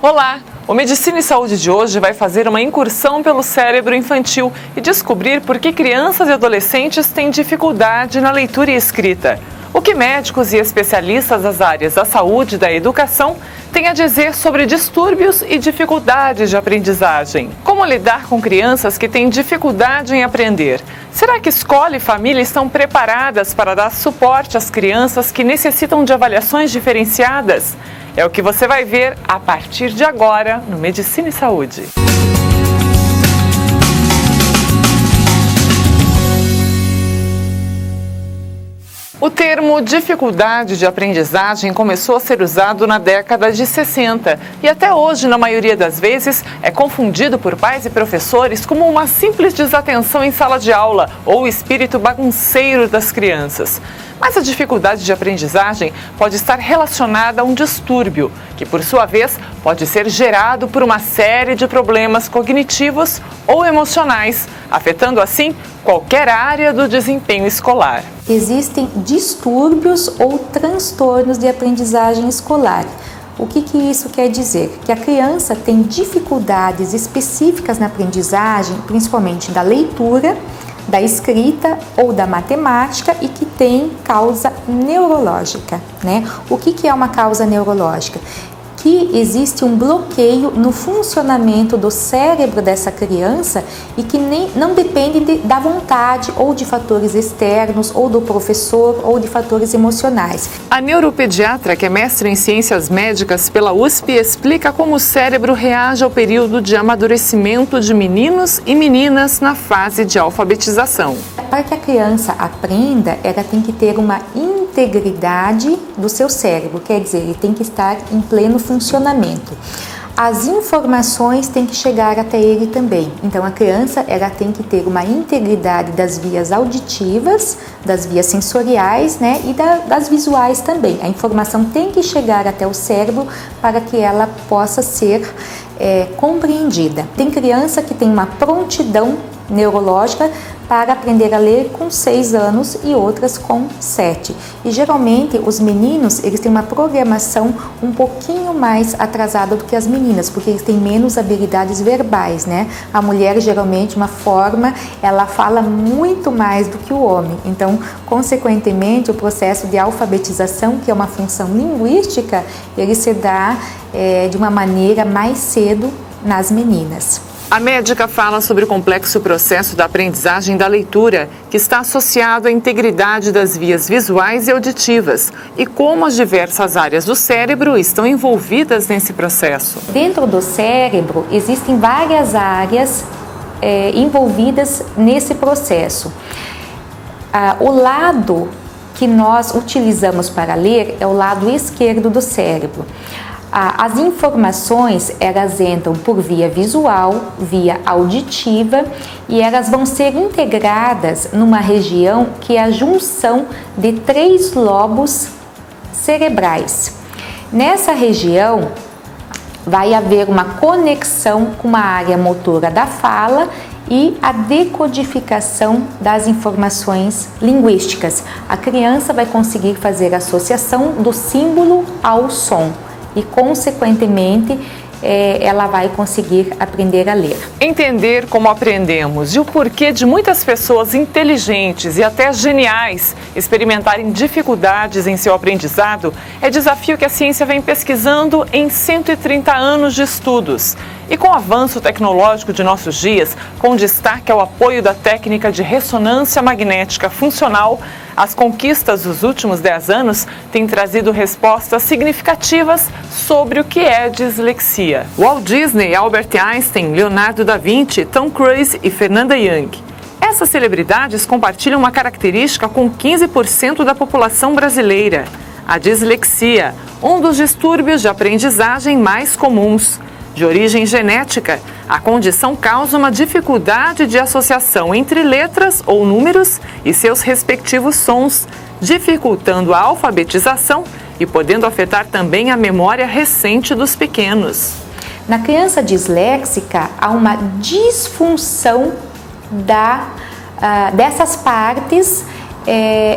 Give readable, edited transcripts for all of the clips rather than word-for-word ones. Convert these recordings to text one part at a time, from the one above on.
Olá! O Medicina e Saúde de hoje vai fazer uma incursão pelo cérebro infantil e descobrir por que crianças e adolescentes têm dificuldade na leitura e escrita. O que médicos e especialistas das áreas da saúde e da educação têm a dizer sobre distúrbios e dificuldades de aprendizagem. Como lidar com crianças que têm dificuldade em aprender? Será que escola e família estão preparadas para dar suporte às crianças que necessitam de avaliações diferenciadas? É o que você vai ver a partir de agora no Medicina e Saúde. O termo dificuldade de aprendizagem começou a ser usado na década de 60 e até hoje, na maioria das vezes, é confundido por pais e professores como uma simples desatenção em sala de aula ou o espírito bagunceiro das crianças. Mas a dificuldade de aprendizagem pode estar relacionada a um distúrbio, que por sua vez pode ser gerado por uma série de problemas cognitivos ou emocionais, afetando assim qualquer área do desempenho escolar. Existem distúrbios ou transtornos de aprendizagem escolar. O que isso quer dizer? Que a criança tem dificuldades específicas na aprendizagem, principalmente da leitura, da escrita ou da matemática e que tem causa neurológica, né? O que é uma causa neurológica? Que existe um bloqueio no funcionamento do cérebro dessa criança e que não depende da vontade ou de fatores externos ou do professor ou de fatores emocionais. A neuropediatra, que é mestre em ciências médicas pela USP, explica como o cérebro reage ao período de amadurecimento de meninos e meninas na fase de alfabetização. Para que a criança aprenda, ela tem que ter uma integridade do seu cérebro, quer dizer, ele tem que estar em pleno funcionamento. As informações têm que chegar até ele também. Então a criança ela tem que ter uma integridade das vias auditivas, das vias sensoriais, né, e das visuais também. A informação tem que chegar até o cérebro para que ela possa ser compreendida. Tem criança que tem uma prontidão neurológica para aprender a ler com 6 anos e outras com 7. E geralmente os meninos, eles têm uma programação um pouquinho mais atrasada do que as meninas, porque eles têm menos habilidades verbais, né? A mulher geralmente, ela fala muito mais do que o homem. Então, consequentemente, o processo de alfabetização, que é uma função linguística, ele se dá de uma maneira mais cedo nas meninas. A médica fala sobre o complexo processo da aprendizagem da leitura, que está associado à integridade das vias visuais e auditivas, e como as diversas áreas do cérebro estão envolvidas nesse processo. Dentro do cérebro, existem várias áreas envolvidas nesse processo. O lado que nós utilizamos para ler é o lado esquerdo do cérebro. As informações, elas entram por via visual, via auditiva e elas vão ser integradas numa região que é a junção de 3 lobos cerebrais. Nessa região vai haver uma conexão com uma área motora da fala e a decodificação das informações linguísticas. A criança vai conseguir fazer a associação do símbolo ao som e, consequentemente, ela vai conseguir aprender a ler. Entender como aprendemos e o porquê de muitas pessoas inteligentes e até geniais experimentarem dificuldades em seu aprendizado é desafio que a ciência vem pesquisando em 130 anos de estudos. E com o avanço tecnológico de nossos dias, com destaque ao apoio da técnica de ressonância magnética funcional, as conquistas dos últimos 10 anos têm trazido respostas significativas sobre o que é dislexia. Walt Disney, Albert Einstein, Leonardo da Vinci, Tom Cruise e Fernanda Young. Essas celebridades compartilham uma característica com 15% da população brasileira: a dislexia, um dos distúrbios de aprendizagem mais comuns. De origem genética, a condição causa uma dificuldade de associação entre letras ou números e seus respectivos sons, dificultando a alfabetização e podendo afetar também a memória recente dos pequenos. Na criança disléxica, há uma disfunção dessas partes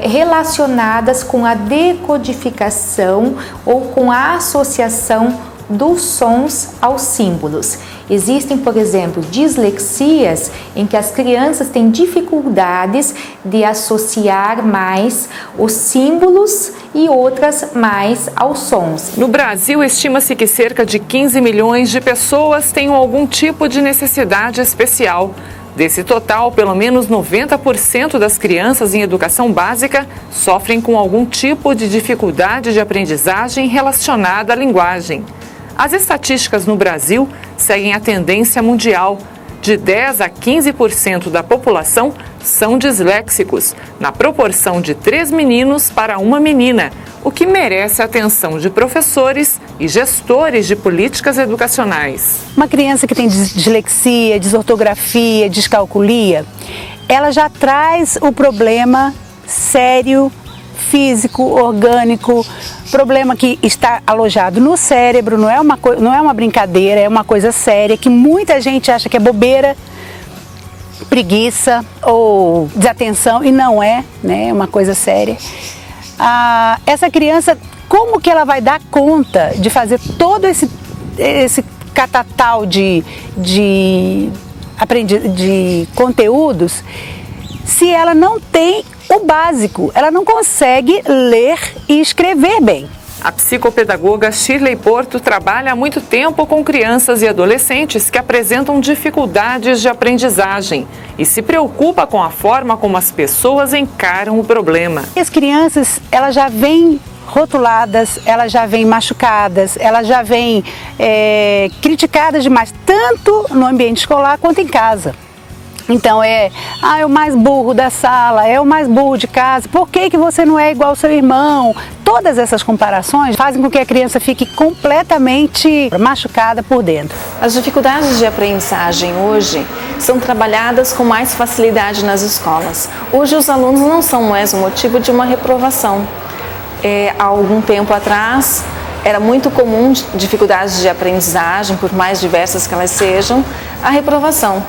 relacionadas com a decodificação ou com a associação dos sons aos símbolos. Existem, por exemplo, dislexias em que as crianças têm dificuldades de associar mais os símbolos e outras mais aos sons. No Brasil, estima-se que cerca de 15 milhões de pessoas tenham algum tipo de necessidade especial. Desse total, pelo menos 90% das crianças em educação básica sofrem com algum tipo de dificuldade de aprendizagem relacionada à linguagem. As estatísticas no Brasil seguem a tendência mundial. De 10 a 15% da população são disléxicos, na proporção de 3 meninos para 1 menina, o que merece a atenção de professores e gestores de políticas educacionais. Uma criança que tem dislexia, desortografia, descalculia, ela já traz o problema sério, físico, orgânico, problema que está alojado no cérebro, não é uma brincadeira, é uma coisa séria que muita gente acha que é bobeira, preguiça ou desatenção, e não é, né? É uma coisa séria. Essa criança, como que ela vai dar conta de fazer todo esse catatal de conteúdos se ela não tem o básico, ela não consegue ler e escrever bem? A psicopedagoga Shirley Porto trabalha há muito tempo com crianças e adolescentes que apresentam dificuldades de aprendizagem e se preocupa com a forma como as pessoas encaram o problema. As crianças, elas já vêm rotuladas, elas já vêm machucadas, elas já vêm criticadas demais, tanto no ambiente escolar quanto em casa. Então é o mais burro da sala, é o mais burro de casa, por que você não é igual ao seu irmão? Todas essas comparações fazem com que a criança fique completamente machucada por dentro. As dificuldades de aprendizagem hoje são trabalhadas com mais facilidade nas escolas. Hoje os alunos não são mais o motivo de uma reprovação. Há algum tempo atrás era muito comum dificuldades de aprendizagem, por mais diversas que elas sejam, a reprovação.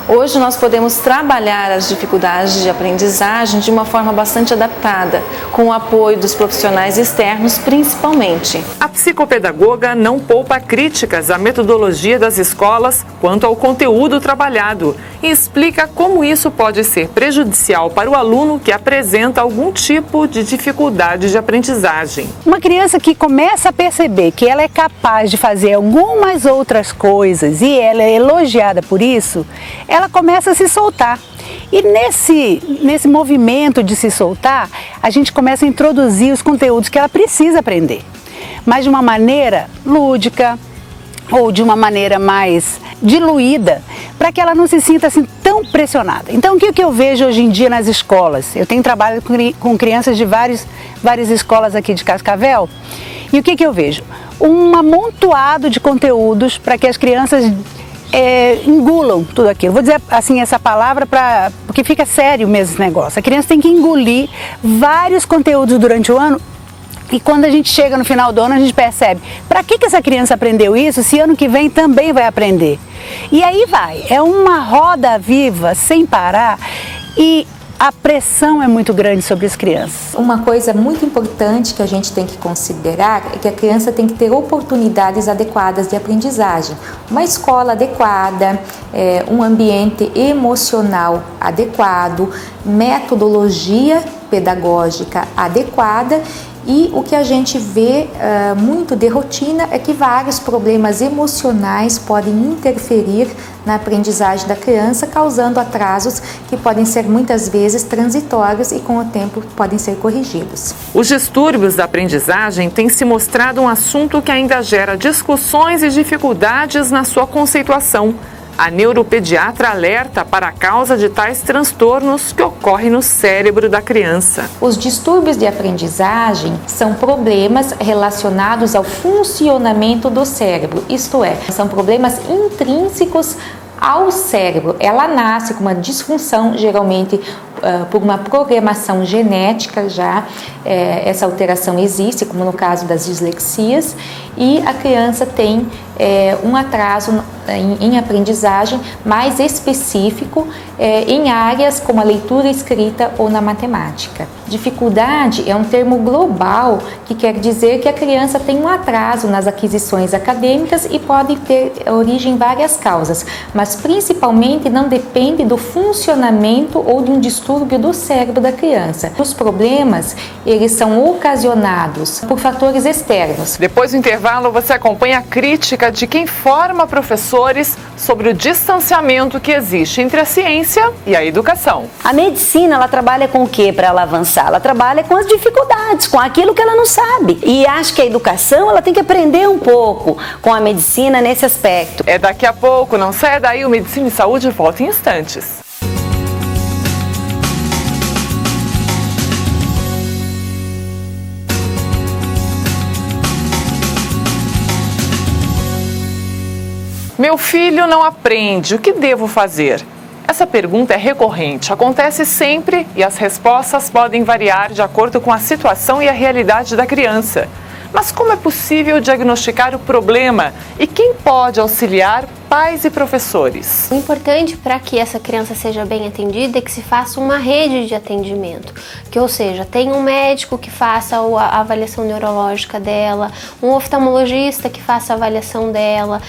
Hoje nós podemos trabalhar as dificuldades de aprendizagem de uma forma bastante adaptada, com o apoio dos profissionais externos principalmente. A psicopedagoga não poupa críticas à metodologia das escolas quanto ao conteúdo trabalhado e explica como isso pode ser prejudicial para o aluno que apresenta algum tipo de dificuldade de aprendizagem. Uma criança que começa a perceber que ela é capaz de fazer algumas outras coisas e ela é elogiada por isso, ela começa a se soltar. E nesse movimento de se soltar, a gente começa a introduzir os conteúdos que ela precisa aprender, mas de uma maneira lúdica ou de uma maneira mais diluída, para que ela não se sinta assim tão pressionada. Então, o que eu vejo hoje em dia nas escolas? Eu tenho trabalho com crianças de várias escolas aqui de Cascavel, e o que eu vejo? Um amontoado de conteúdos para que as crianças engulam tudo aquilo. Vou dizer assim essa palavra porque fica sério mesmo esse negócio. A criança tem que engolir vários conteúdos durante o ano e quando a gente chega no final do ano a gente percebe para que essa criança aprendeu isso se ano que vem também vai aprender. E aí vai, é uma roda viva sem parar e a pressão é muito grande sobre as crianças. Uma coisa muito importante que a gente tem que considerar é que a criança tem que ter oportunidades adequadas de aprendizagem. Uma escola adequada, um ambiente emocional adequado, metodologia pedagógica adequada. E o que a gente vê muito de rotina é que vários problemas emocionais podem interferir na aprendizagem da criança, causando atrasos que podem ser muitas vezes transitórios e com o tempo podem ser corrigidos. Os distúrbios da aprendizagem têm se mostrado um assunto que ainda gera discussões e dificuldades na sua conceituação. A neuropediatra alerta para a causa de tais transtornos que ocorrem no cérebro da criança. Os distúrbios de aprendizagem são problemas relacionados ao funcionamento do cérebro, isto é, são problemas intrínsecos ao cérebro. Ela nasce com uma disfunção, geralmente por uma programação genética já, essa alteração existe, como no caso das dislexias, e a criança tem um atraso em aprendizagem mais específico em áreas como a leitura, escrita ou na matemática. Dificuldade é um termo global que quer dizer que a criança tem um atraso nas aquisições acadêmicas e pode ter origem em várias causas, mas principalmente não depende do funcionamento ou de um distúrbio do cérebro da criança. Os problemas, eles são ocasionados por fatores externos. Depois do intervalo, você acompanha a crítica de quem forma professores sobre o distanciamento que existe entre a ciência e a educação. A medicina, ela trabalha com o que para ela avançar? Ela trabalha com as dificuldades, com aquilo que ela não sabe. E acho que a educação, ela tem que aprender um pouco com a medicina nesse aspecto. É daqui a pouco, não sai daí, o Medicina e Saúde volta em instantes. Meu filho não aprende, o que devo fazer? Essa pergunta é recorrente, acontece sempre e as respostas podem variar de acordo com a situação e a realidade da criança. Mas como é possível diagnosticar o problema e quem pode auxiliar pais e professores? O importante para que essa criança seja bem atendida é que se faça uma rede de atendimento, ou seja, tem um médico que faça a avaliação neurológica dela, um oftalmologista que faça a avaliação dela,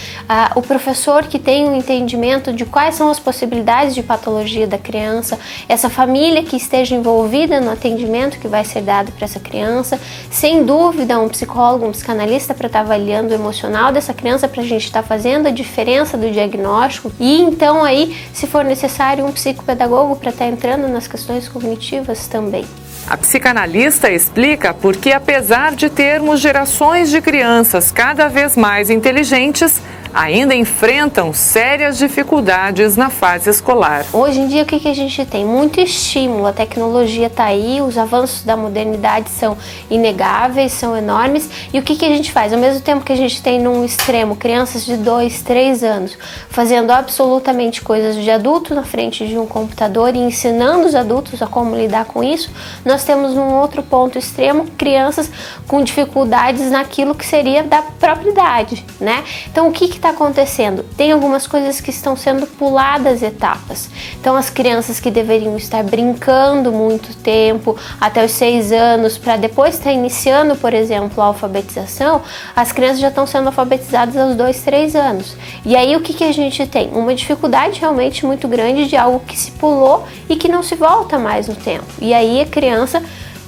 o professor que tem um entendimento de quais são as possibilidades de patologia da criança, essa família que esteja envolvida no atendimento que vai ser dado para essa criança, sem dúvida um psicólogo, um psicanalista para estar avaliando o emocional dessa criança, para a gente estar fazendo a diferença do diagnóstico, e então aí, se for necessário, um psicopedagogo para estar entrando nas questões cognitivas também. A psicanalista explica por que, apesar de termos gerações de crianças cada vez mais inteligentes, ainda enfrentam sérias dificuldades na fase escolar. Hoje em dia, o que a gente tem? Muito estímulo, a tecnologia está aí, os avanços da modernidade são inegáveis, são enormes, e o que a gente faz? Ao mesmo tempo que a gente tem num extremo crianças de 2, 3 anos fazendo absolutamente coisas de adulto na frente de um computador e ensinando os adultos a como lidar com isso, nós temos num outro ponto extremo crianças com dificuldades naquilo que seria da própria idade, né? Então, o que está acontecendo? Tem algumas coisas que estão sendo puladas etapas. Então, as crianças que deveriam estar brincando muito tempo, até os 6 anos, para depois estar iniciando, por exemplo, a alfabetização, as crianças já estão sendo alfabetizadas aos 2, 3 anos. E aí, o que a gente tem? Uma dificuldade realmente muito grande de algo que se pulou e que não se volta mais no tempo. E aí, a criança,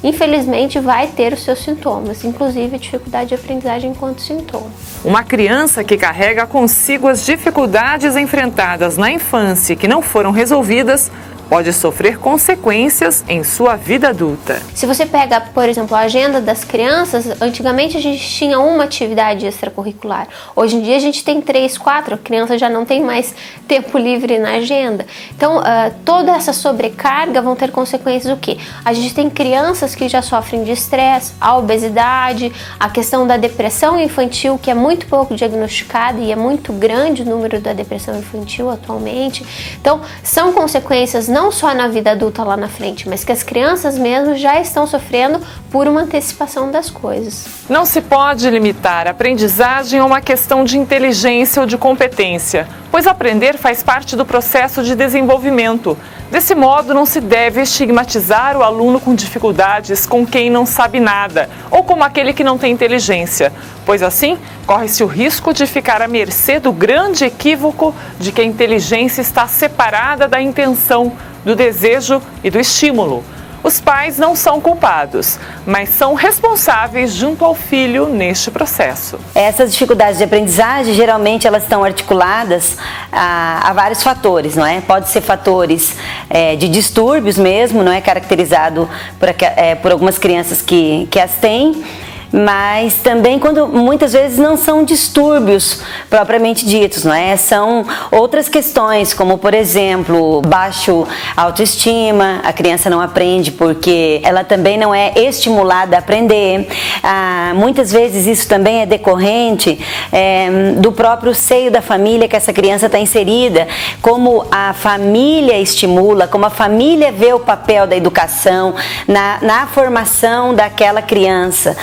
infelizmente, vai ter os seus sintomas, inclusive dificuldade de aprendizagem enquanto sintoma. Uma criança que carrega consigo as dificuldades enfrentadas na infância e que não foram resolvidas pode sofrer consequências em sua vida adulta. Se você pega, por exemplo, a agenda das crianças, antigamente a gente tinha uma atividade extracurricular. Hoje em dia a gente tem 3, 4, a criança já não tem mais tempo livre na agenda. Então, toda essa sobrecarga vão ter consequências o quê? A gente tem crianças que já sofrem de estresse, a obesidade, a questão da depressão infantil, que é muito pouco diagnosticada e é muito grande o número da depressão infantil atualmente. Então, são consequências não só na vida adulta lá na frente, mas que as crianças mesmo já estão sofrendo por uma antecipação das coisas. Não se pode limitar a aprendizagem a uma questão de inteligência ou de competência, pois aprender faz parte do processo de desenvolvimento. Desse modo, não se deve estigmatizar o aluno com dificuldades com quem não sabe nada, ou como aquele que não tem inteligência, pois assim corre-se o risco de ficar à mercê do grande equívoco de que a inteligência está separada da intenção, do desejo e do estímulo. Os pais não são culpados, mas são responsáveis junto ao filho neste processo. Essas dificuldades de aprendizagem, geralmente elas estão articuladas a vários fatores, não é? Pode ser fatores de distúrbios mesmo, não é? Caracterizado por algumas crianças que as têm, mas também quando muitas vezes não são distúrbios propriamente ditos, não é? São outras questões, como por exemplo, baixo autoestima, a criança não aprende porque ela também não é estimulada a aprender. Muitas vezes isso também é decorrente do próprio seio da família que essa criança está inserida, como a família estimula, como a família vê o papel da educação na formação daquela criança.